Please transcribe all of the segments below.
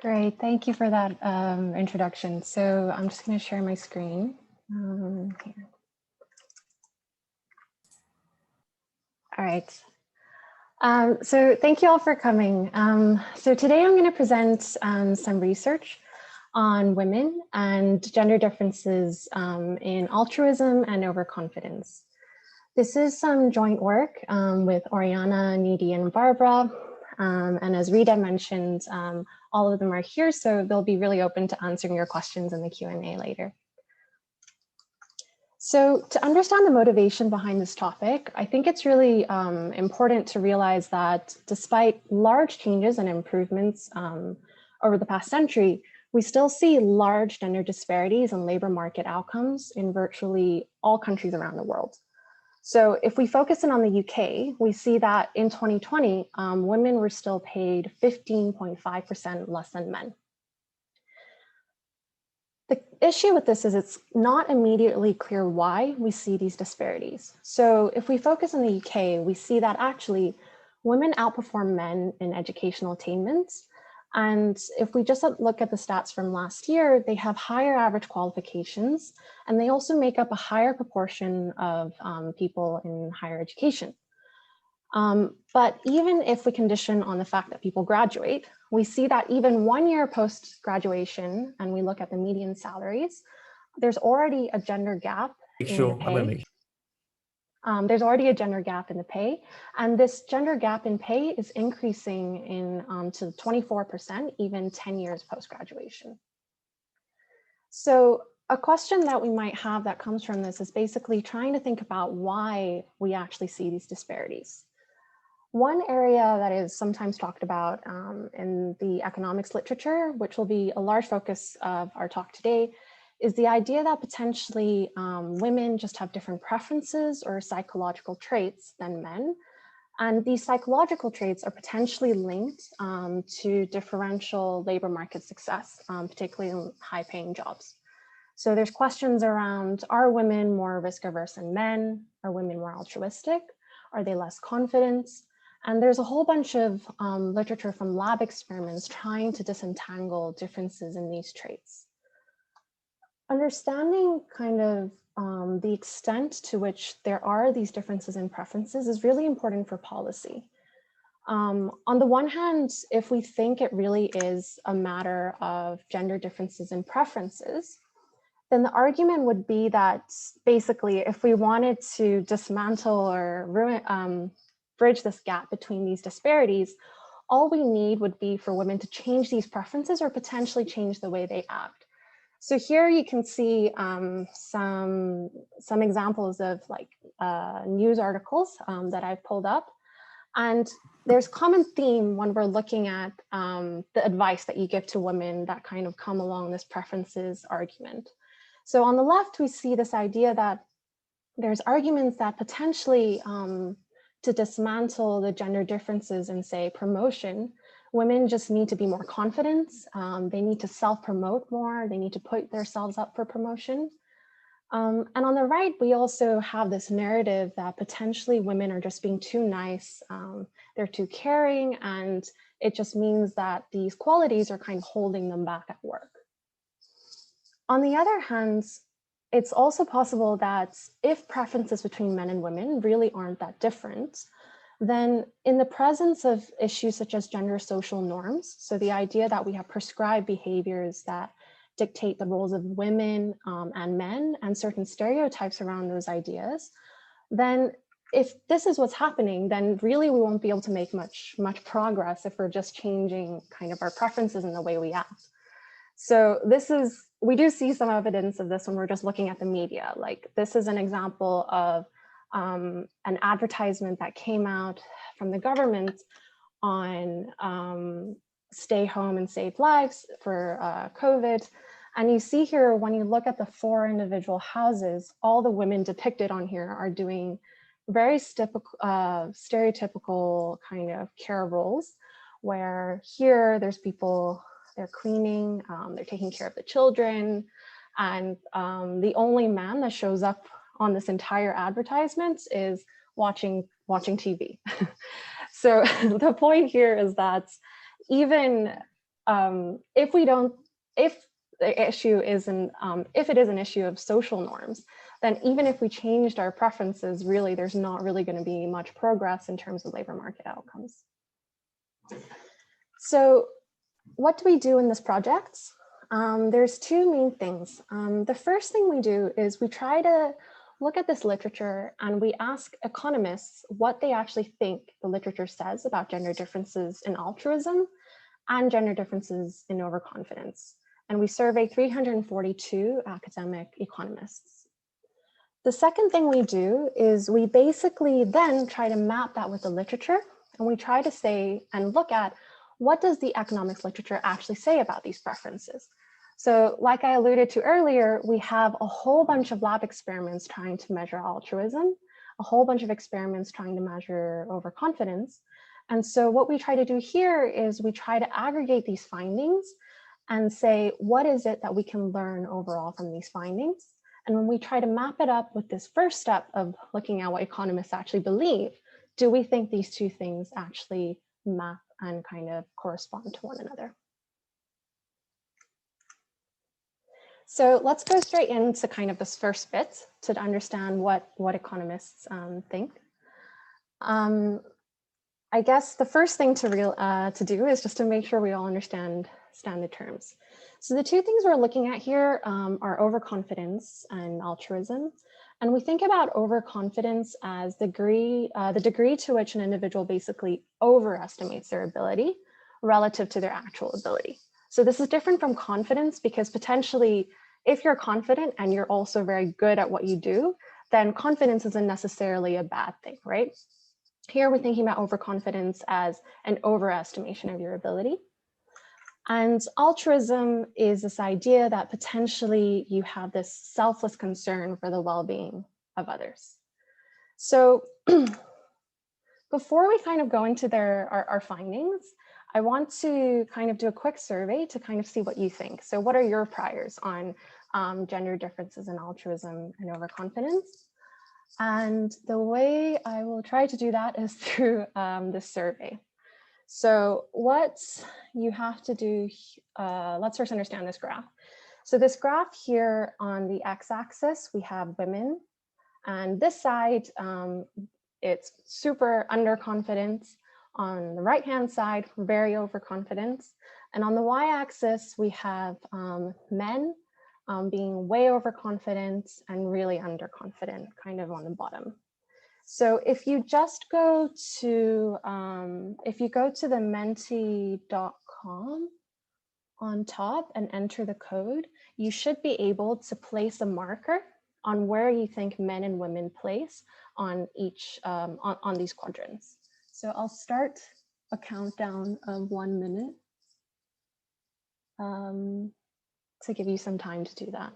Great, thank you for that introduction. So I'm just going to share my screen here. All right. So thank you all for coming. So today I'm going to present some research on women and gender differences in altruism and overconfidence. This is some joint work with Oriana, Nidhi, and Barbara. And as Rita mentioned, all of them are here, so they'll be really open to answering your questions in the Q&A later. So to understand the motivation behind this topic, I think it's really important to realize that despite large changes and improvements over the past century, we still see large gender disparities in labor market outcomes in virtually all countries around the world. So if we focus in on the UK, we see that in 2020, women were still paid 15.5% less than men. The issue with this is it's not immediately clear why we see these disparities. So if we focus on the UK, we see that actually women outperform men in educational attainments. And if we just look at the stats from last year, they have higher average qualifications, and they also make up a higher proportion of people in higher education. But even if we condition on the fact that people graduate, we see that even 1 year post-graduation, and we look at the median salaries, there's already a gender gap in the pay. There's already a gender gap in the pay, and this gender gap in pay is increasing to 24% even 10 years post-graduation. So a question that we might have that comes from this is basically trying to think about why we actually see these disparities. One area that is sometimes talked about in the economics literature, which will be a large focus of our talk today, is the idea that potentially women just have different preferences or psychological traits than men. And these psychological traits are potentially linked to differential labor market success, particularly in high-paying jobs. So there's questions around, are women more risk-averse than men? Are women more altruistic? Are they less confident? And there's a whole bunch of literature from lab experiments trying to disentangle differences in these traits. Understanding kind of the extent to which there are these differences in preferences is really important for policy. On the one hand, if we think it really is a matter of gender differences in preferences, then the argument would be that basically if we wanted to dismantle or ruin, bridge this gap between these disparities, all we need would be for women to change these preferences or potentially change the way they act. So here you can see some examples of like news articles that I've pulled up. And there's common theme when we're looking at the advice that you give to women that kind of come along this preferences argument. So on the left, we see this idea that there's arguments that potentially to dismantle the gender differences in, say, promotion, women just need to be more confident. They need to self-promote more. They need to put themselves up for promotion. And on the right, we also have this narrative that potentially women are just being too nice. They're too caring, and it just means that these qualities are kind of holding them back at work. On the other hand, it's also possible that if preferences between men and women really aren't that different, then in the presence of issues such as gender social norms, so the idea that we have prescribed behaviors that dictate the roles of women and men and certain stereotypes around those ideas, then if this is what's happening, then really we won't be able to make much progress if we're just changing kind of our preferences in the way we act. So we do see some evidence of this when we're just looking at the media. Like this is an example of an advertisement that came out from the government on stay home and save lives for COVID. And you see here, when you look at the 4 individual houses, all the women depicted on here are doing very stereotypical kind of care roles, where here there's people, they're cleaning, they're taking care of the children, and the only man that shows up on this entire advertisement is watching TV. So the point here is that even if we don't, if the issue isn't, if it is an issue of social norms, then even if we changed our preferences, really, there's not really going to be much progress in terms of labor market outcomes. So what do we do in this project? There's two main things. The first thing we do is we try to look at this literature and we ask economists what they actually think the literature says about gender differences in altruism and gender differences in overconfidence. And we survey 342 academic economists. The second thing we do is we basically then try to map that with the literature, and we try to say and look at what does the economics literature actually say about these preferences. So like I alluded to earlier, we have a whole bunch of lab experiments trying to measure altruism, a whole bunch of experiments trying to measure overconfidence. And so what we try to do here is we try to aggregate these findings and say, what is it that we can learn overall from these findings? And when we try to map it up with this first step of looking at what economists actually believe, do we think these two things actually map and kind of correspond to one another? So let's go straight into kind of this first bit to understand what economists think. I guess the first thing to do is just to make sure we all understand the terms. So the two things we're looking at here are overconfidence and altruism. And we think about overconfidence as the degree to which an individual basically overestimates their ability relative to their actual ability. So this is different from confidence because potentially if you're confident and you're also very good at what you do, then confidence isn't necessarily a bad thing, right? Here we're thinking about overconfidence as an overestimation of your ability. And altruism is this idea that potentially you have this selfless concern for the well-being of others. So before we kind of go into our findings, I want to kind of do a quick survey to kind of see what you think. So what are your priors on gender differences in altruism and overconfidence? And the way I will try to do that is through this survey. So what you have to do, let's first understand this graph. So this graph here on the x-axis, we have women, and this side, it's super underconfident. On the right-hand side, very overconfident. And on the y-axis, we have men being way overconfident and really underconfident, kind of on the bottom. So if you just go to, the menti.com on top and enter the code, you should be able to place a marker on where you think men and women place on each, on these quadrants. So I'll start a countdown of 1 minute to give you some time to do that.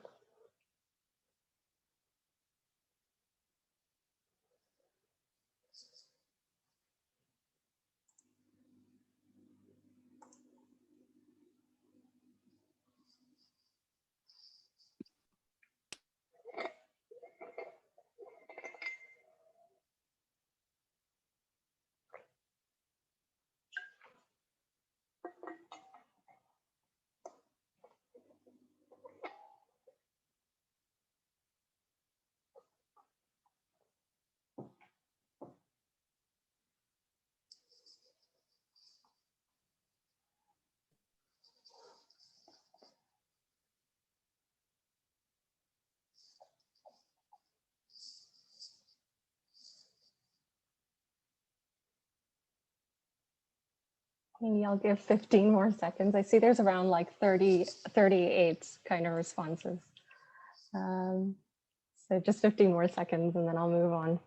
Maybe I'll give 15 more seconds. I see there's around like 38 kind of responses. So just 15 more seconds and then I'll move on.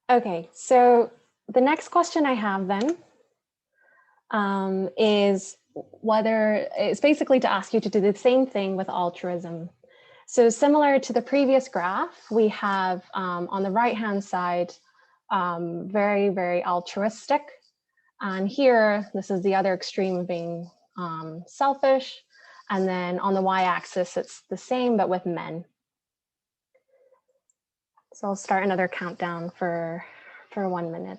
Okay, so the next question I have then is whether it's basically to ask you to do the same thing with altruism. So similar to the previous graph, we have on the right-hand side, very, very altruistic. And here, this is the other extreme of being selfish. And then on the y-axis, it's the same, but with men. So I'll start another countdown for 1 minute.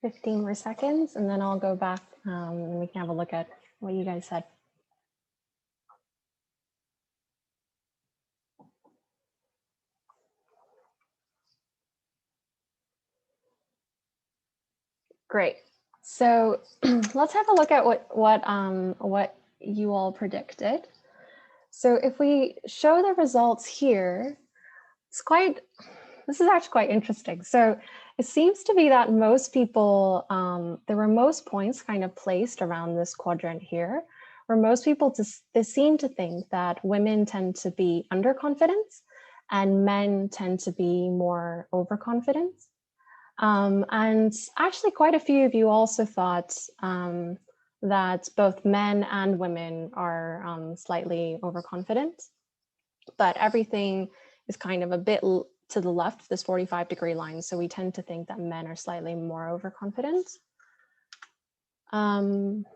Fifteen more seconds, and then I'll go back and we can have a look at what you guys said. Great. So let's have a look at what you all predicted. So if we show the results here, this is actually quite interesting. So it seems to be that most people, there were most points kind of placed around this quadrant here, where most people they seem to think that women tend to be underconfident and men tend to be more overconfident. And actually quite a few of you also thought that both men and women are slightly overconfident, but everything is kind of a bit to the left, this 45-degree line. So we tend to think that men are slightly more overconfident. And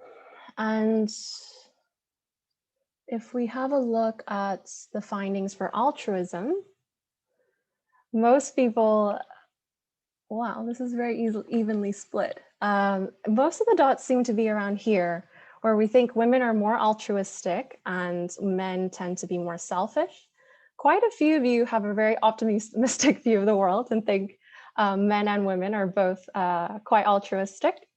if we have a look at the findings for altruism, most people, wow, this is very evenly split. Most of the dots seem to be around here, where we think women are more altruistic and men tend to be more selfish. Quite a few of you have a very optimistic view of the world and think men and women are both quite altruistic.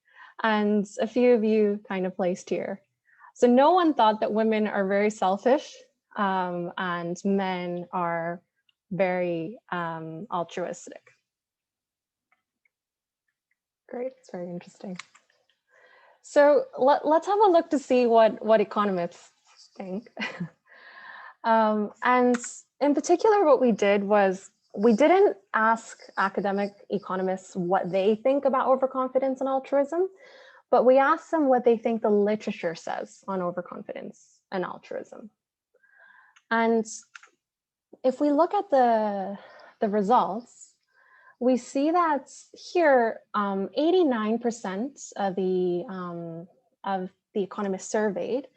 And a few of you kind of placed here. So no one thought that women are very selfish and men are very altruistic. Great, it's very interesting. So let's have a look to see what economists think. And in particular, what we did was we didn't ask academic economists what they think about overconfidence and altruism, but we asked them what they think the literature says on overconfidence and altruism. And if we look at the results, we see that here 89% of the economists surveyed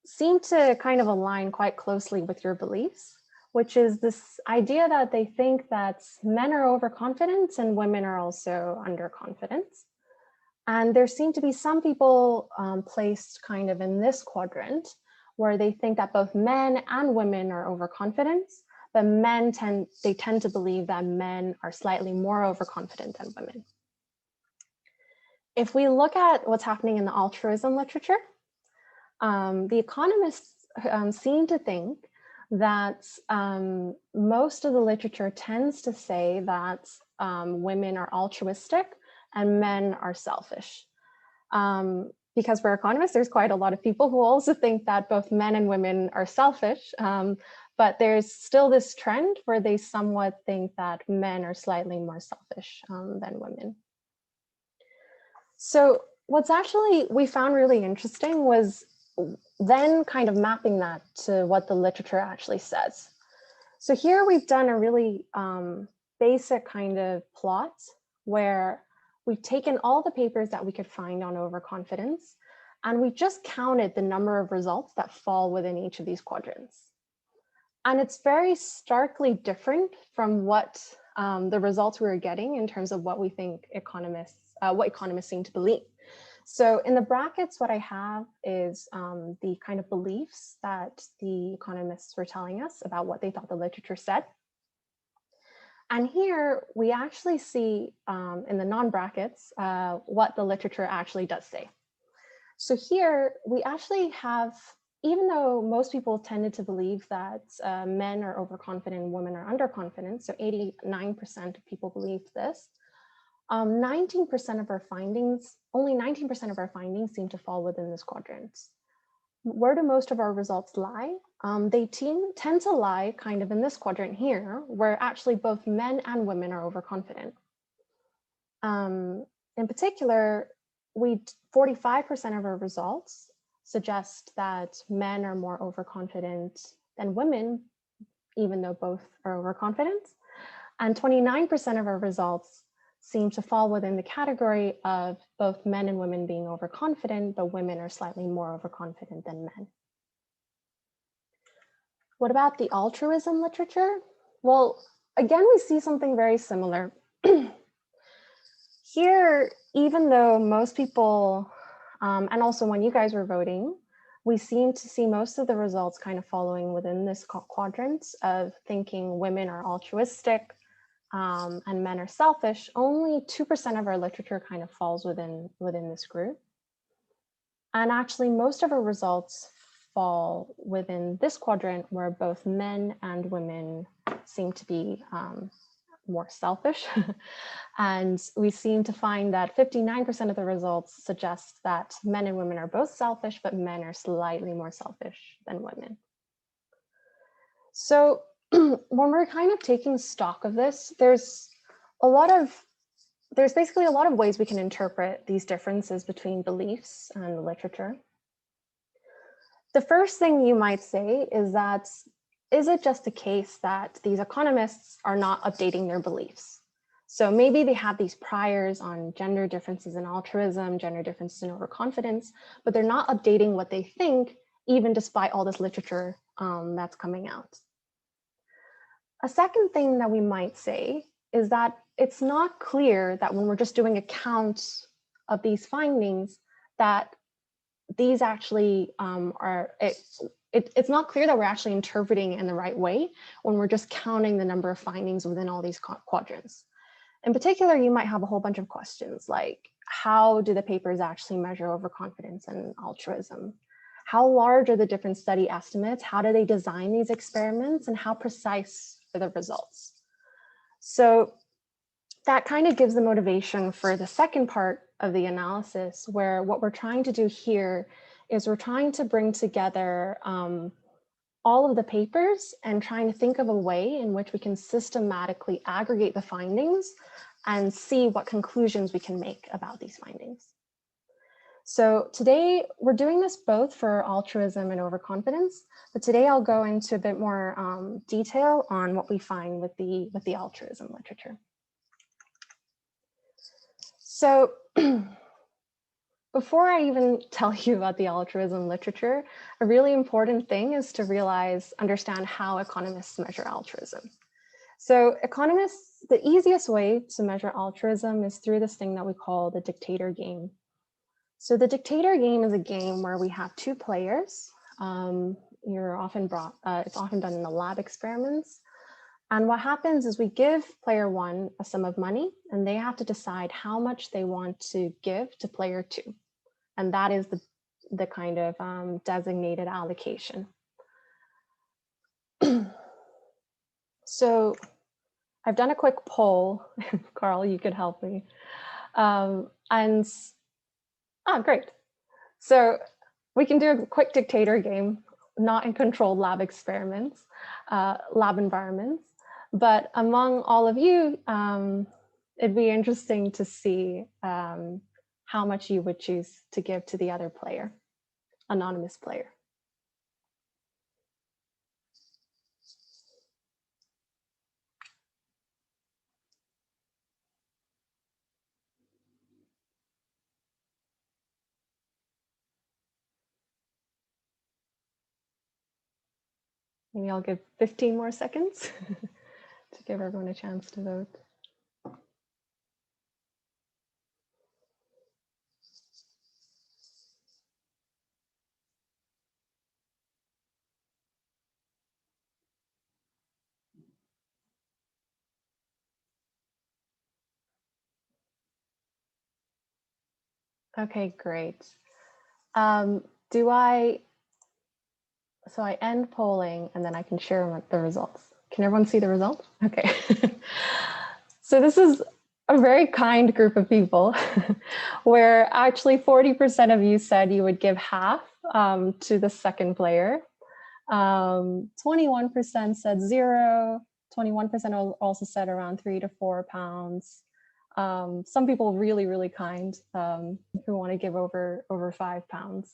seem to kind of align quite closely with your beliefs, which is this idea that they think that men are overconfident and women are also underconfident. And there seem to be some people placed kind of in this quadrant where they think that both men and women are overconfident, but they tend to believe that men are slightly more overconfident than women. If we look at what's happening in the altruism literature, the economists seem to think that most of the literature tends to say that women are altruistic and men are selfish. Because for economists, there's quite a lot of people who also think that both men and women are selfish, but there's still this trend where they somewhat think that men are slightly more selfish than women. So what's actually we found really interesting was then kind of mapping that to what the literature actually says. So here we've done a really basic kind of plot where we've taken all the papers that we could find on overconfidence, and we just counted the number of results that fall within each of these quadrants. And it's very starkly different from what the results we were getting in terms of what we think what economists seem to believe. So in the brackets, what I have is the kind of beliefs that the economists were telling us about what they thought the literature said. And here we actually see in the non-brackets what the literature actually does say. So here we actually have, even though most people tended to believe that men are overconfident and women are underconfident, so 89% of people believed this, 19% of our findings, only 19% of our findings seem to fall within this quadrant. Where do most of our results lie? They tend to lie kind of in this quadrant here, where actually both men and women are overconfident. In particular, 45% of our results suggest that men are more overconfident than women, even though both are overconfident. And 29% of our results seem to fall within the category of both men and women being overconfident, but women are slightly more overconfident than men. What about the altruism literature? Well, again, we see something very similar. Here, even though most people, and also when you guys were voting, we seem to see most of the results kind of following within this quadrant of thinking women are altruistic and men are selfish. Only 2% of our literature kind of falls within this group. And actually most of our results fall within this quadrant where both men and women seem to be more selfish. And we seem to find that 59% of the results suggest that men and women are both selfish, but men are slightly more selfish than women. So when we're kind of taking stock of this, there's basically a lot of ways we can interpret these differences between beliefs and the literature. The first thing you might say is that, is it just a case that these economists are not updating their beliefs? So maybe they have these priors on gender differences in altruism, gender differences in overconfidence, but they're not updating what they think, even despite all this literature that's coming out. A second thing that we might say is that it's not clear that when we're just doing a count of these findings, that these actually it's not clear that we're actually interpreting in the right way when we're just counting the number of findings within all these quadrants. In particular, you might have a whole bunch of questions like, how do the papers actually measure overconfidence and altruism? How large are the different study estimates? How do they design these experiments? And how precise are the results? So that kind of gives the motivation for the second part of the analysis, where what we're trying to do here is we're trying to bring together all of the papers and trying to think of a way in which we can systematically aggregate the findings and see what conclusions we can make about these findings. So today we're doing this both for altruism and overconfidence, but today I'll go into a bit more detail on what we find with the altruism literature. So before I even tell you about the altruism literature, a really important thing is to understand how economists measure altruism. So economists, the easiest way to measure altruism is through this thing that we call the Dictator Game. So the Dictator Game is a game where we have two players. It's often done in the lab experiments. And what happens is we give player one a sum of money, and they have to decide how much they want to give to player two. And that is the kind of designated allocation. So I've done a quick poll. Carl, you could help me. Great. So we can do a quick Dictator Game, not in controlled lab experiments, lab environments. But among all of you, it'd be interesting to see how much you would choose to give to the other player, anonymous player. Maybe I'll give 15 more seconds to give everyone a chance to vote. Okay, great. So I end polling and then I can share the results. Can everyone see the results? Okay. So this is a very kind group of people where actually 40% of you said you would give half to the second player. 21% said 0. 21% also said around 3 to 4 pounds. Some people really, really kind who want to give over 5 pounds.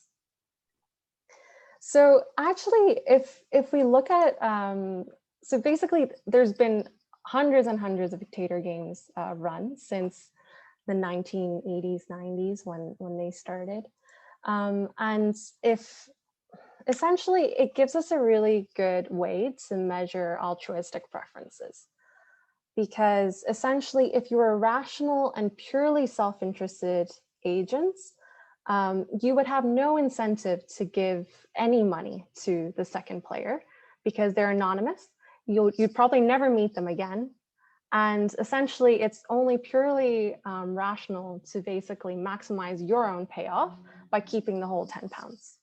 So actually, if we look at, so basically there's been hundreds and hundreds of Dictator games run since the 1980s, 90s when they started. And if essentially it gives us a really good way to measure altruistic preferences. Because essentially, if you were rational and purely self-interested agents, you would have no incentive to give any money to the second player because they're anonymous. You'd probably never meet them again. And essentially, it's only purely rational to basically maximize your own payoff by keeping the whole 10 pounds.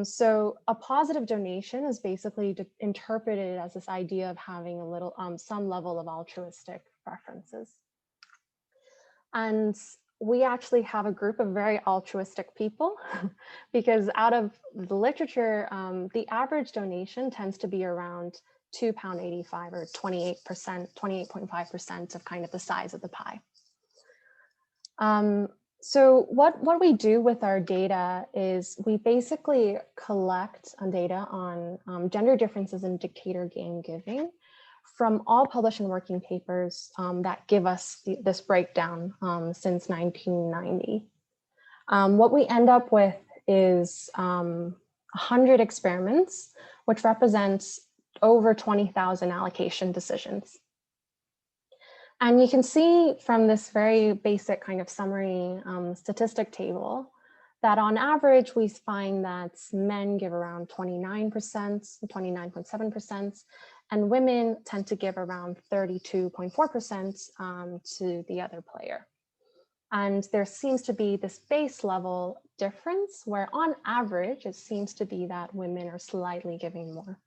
So a positive donation is basically interpreted as this idea of having a little, some level of altruistic preferences. And we actually have a group of very altruistic people because out of the literature, the average donation tends to be around £2.85 or 28%, 28.5% of kind of the size of the pie. So what we do with our data is we basically collect data on gender differences in Dictator game giving from all published and working papers that give us this breakdown since 1990. What we end up with is 100 experiments, which represents over 20,000 allocation decisions. And you can see from this very basic kind of summary statistic table that on average, we find that men give around 29%, 29.7%, and women tend to give around 32.4% to the other player. And there seems to be this base level difference where on average, it seems to be that women are slightly giving more.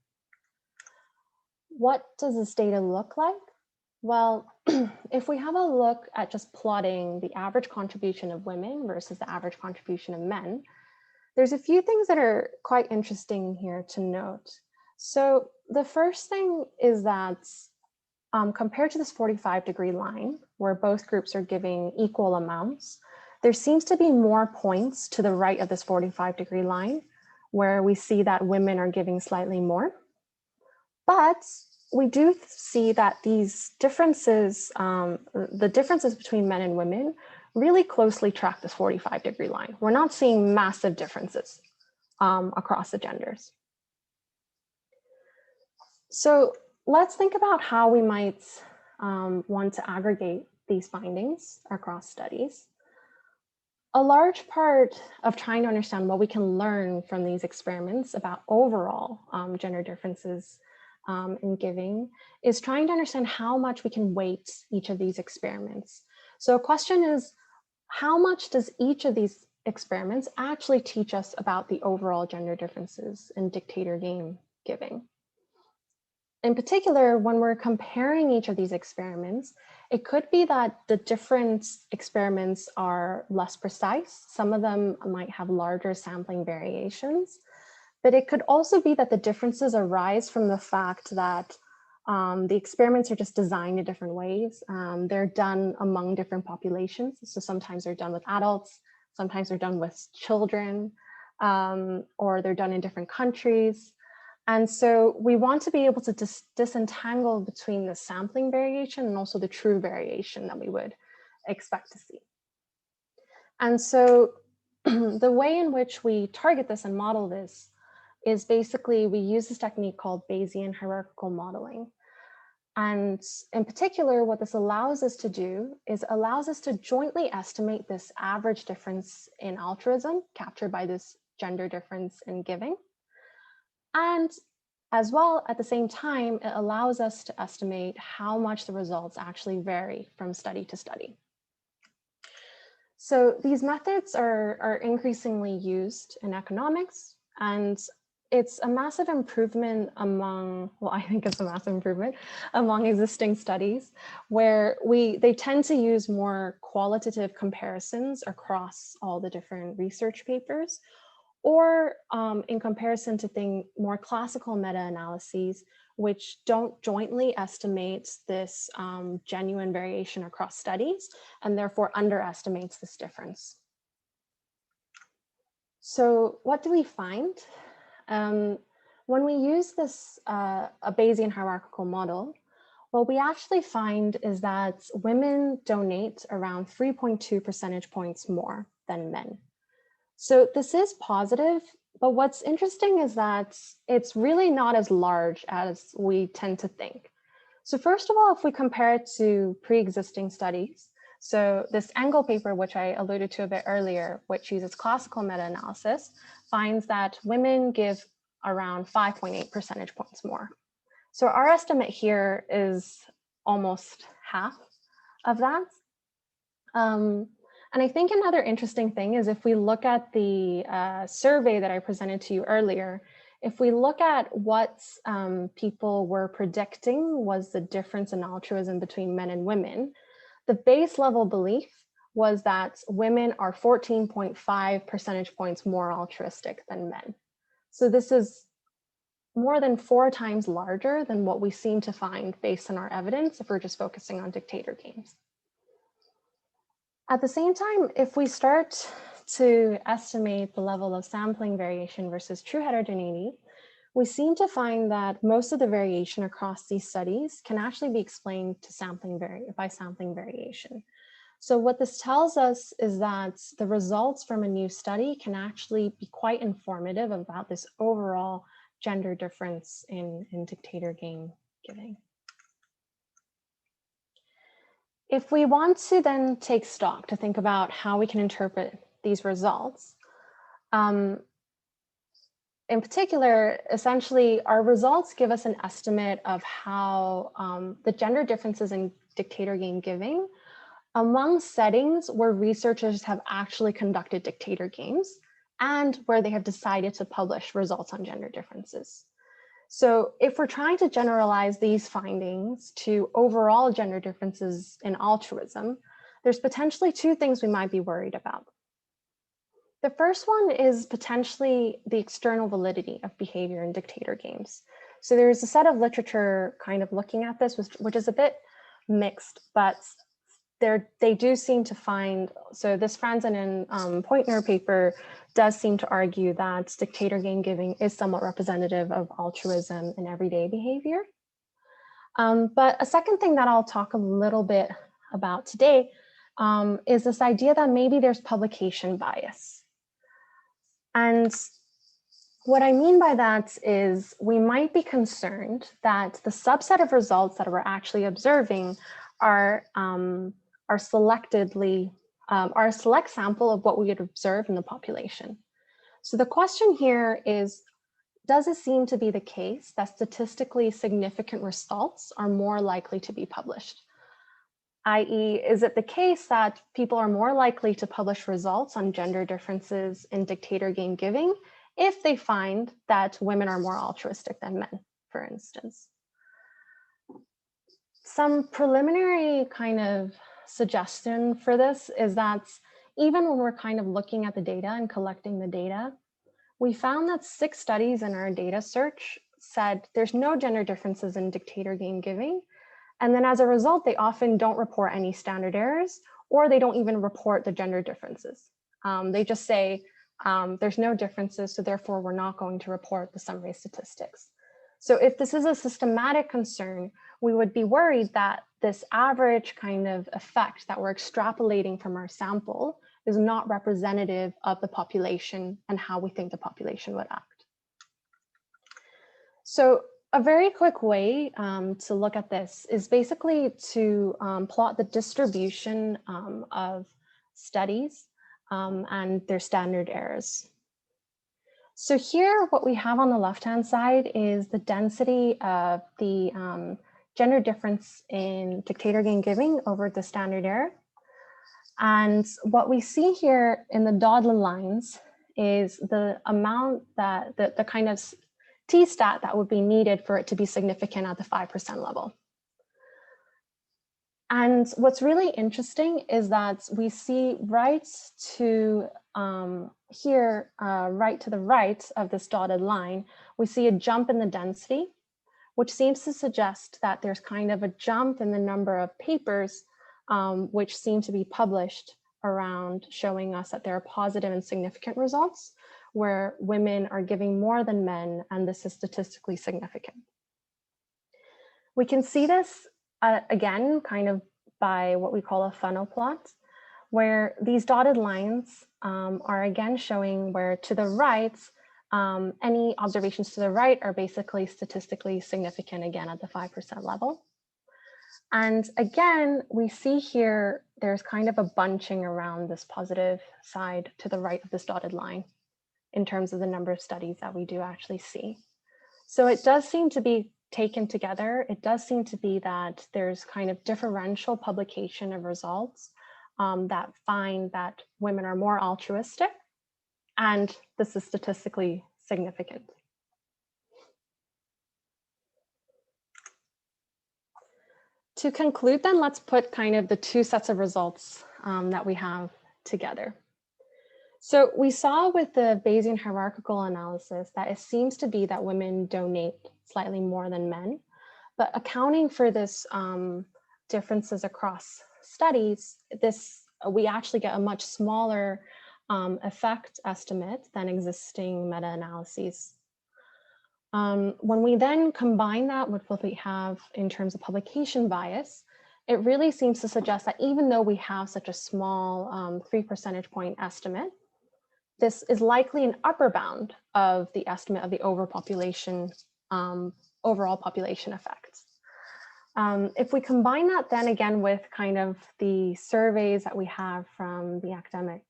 What does this data look like? Well, if we have a look at just plotting the average contribution of women versus the average contribution of men, there's a few things that are quite interesting here to note. So the first thing is that compared to this 45-degree line, where both groups are giving equal amounts, there seems to be more points to the right of this 45-degree line, where we see that women are giving slightly more. But we do see that these differences, the differences between men and women really closely track this 45-degree line. We're not seeing massive differences across the genders. So let's think about how we might want to aggregate these findings across studies. A large part of trying to understand what we can learn from these experiments about overall gender differences in giving is trying to understand how much we can weight each of these experiments. So a question is, how much does each of these experiments actually teach us about the overall gender differences in Dictator game giving? In particular, when we're comparing each of these experiments, it could be that the different experiments are less precise. Some of them might have larger sampling variations. But it could also be that the differences arise from the fact that the experiments are just designed in different ways. They're done among different populations. So sometimes they're done with adults, sometimes they're done with children, or they're done in different countries. And so we want to be able to disentangle between the sampling variation and also the true variation that we would expect to see. And so the way in which we target this and model this is basically we use this technique called Bayesian-hierarchical modeling. And in particular, what this allows us to do is allows us to jointly estimate this average difference in altruism captured by this gender difference in giving. And as well, at the same time, it allows us to estimate how much the results actually vary from study to study. So these methods are increasingly used in economics, and it's a massive improvement among, well, I think it's a massive improvement among existing studies, where they tend to use more qualitative comparisons across all the different research papers, or in comparison to more classical meta-analyses, which don't jointly estimate this genuine variation across studies, and therefore underestimates this difference. So what do we find? When we use this, a Bayesian hierarchical model, what we actually find is that women donate around 3.2 percentage points more than men. So this is positive, but what's interesting is that it's really not as large as we tend to think. So first of all, if we compare it to pre-existing studies, so this Engel paper, which I alluded to a bit earlier, which uses classical meta-analysis, finds that women give around 5.8 percentage points more. So our estimate here is almost half of that. And I think another interesting thing is if we look at the survey that I presented to you earlier, if we look at what people were predicting was the difference in altruism between men and women, the base level belief was that women are 14.5 percentage points more altruistic than men. So this is more than 4 times larger than what we seem to find based on our evidence if we're just focusing on dictator games. At the same time, if we start to estimate the level of sampling variation versus true heterogeneity, we seem to find that most of the variation across these studies can actually be explained by sampling variation. So what this tells us is that the results from a new study can actually be quite informative about this overall gender difference in dictator game giving. If we want to then take stock to think about how we can interpret these results, in particular, essentially, our results give us an estimate of how the gender differences in dictator game giving among settings where researchers have actually conducted dictator games and where they have decided to publish results on gender differences. So if we're trying to generalize these findings to overall gender differences in altruism, there's potentially 2 things we might be worried about. The first one is potentially the external validity of behavior in dictator games. So there's a set of literature kind of looking at this, which is a bit mixed, but they do seem to find, so this Franzen and Pointner paper does seem to argue that dictator game giving is somewhat representative of altruism in everyday behavior. But a second thing that I'll talk a little bit about today is this idea that maybe there's publication bias. And what I mean by that is we might be concerned that the subset of results that we're actually observing are a select sample of what we would observe in the population. So the question here is, does it seem to be the case that statistically significant results are more likely to be published? i.e., is it the case that people are more likely to publish results on gender differences in dictator game giving if they find that women are more altruistic than men, for instance? Some preliminary kind of suggestion for this is that even when we're kind of looking at the data and collecting the data, we found that 6 studies in our data search said there's no gender differences in dictator game giving. And then as a result, they often don't report any standard errors, or they don't even report the gender differences. They just say there's no differences, so therefore we're not going to report the summary statistics. So if this is a systematic concern, we would be worried that this average kind of effect that we're extrapolating from our sample is not representative of the population and how we think the population would act. So a very quick way to look at this is basically to plot the distribution of studies and their standard errors. So here, what we have on the left-hand side is the density of the gender difference in dictator game giving over the standard error. And what we see here in the dotted lines is the amount that the kind of t-stat that would be needed for it to be significant at the 5% level. And what's really interesting is that we see right to here, right to the right of this dotted line, we see a jump in the density, which seems to suggest that there's kind of a jump in the number of papers which seem to be published around showing us that there are positive and significant results where women are giving more than men, and this is statistically significant. We can see this again, kind of by what we call a funnel plot, where these dotted lines are again showing where to the right, any observations to the right are basically statistically significant again at the 5% level. And again, we see here, there's kind of a bunching around this positive side to the right of this dotted line in terms of the number of studies that we do actually see. So it does seem to be taken together. It does seem to be that there's kind of differential publication of results that find that women are more altruistic, and this is statistically significant. To conclude then, let's put kind of the two sets of results that we have together. So we saw with the Bayesian hierarchical analysis that it seems to be that women donate slightly more than men, but accounting for this differences across studies, we actually get a much smaller effect estimate than existing meta-analyses. When we then combine that with what we have in terms of publication bias, it really seems to suggest that even though we have such a small 3 percentage point estimate, this is likely an upper bound of the estimate of the overpopulation, overall population effects. If we combine that then again with kind of the surveys that we have from the academic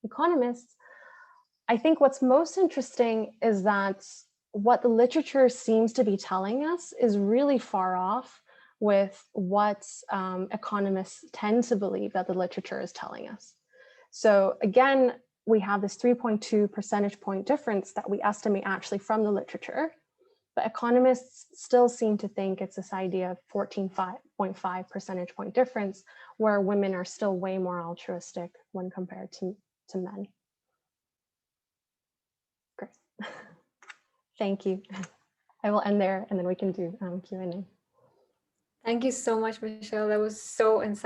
economists, I think what's most interesting is that what the literature seems to be telling us is really far off with what economists tend to believe that the literature is telling us. So again, we have this 3.2 percentage point difference that we estimate actually from the literature, but economists still seem to think it's this idea of 14.5 percentage point difference where women are still way more altruistic when compared to men. Great. Thank you. I will end there and then we can do Q&A. Thank you so much, Michelle. That was so insightful.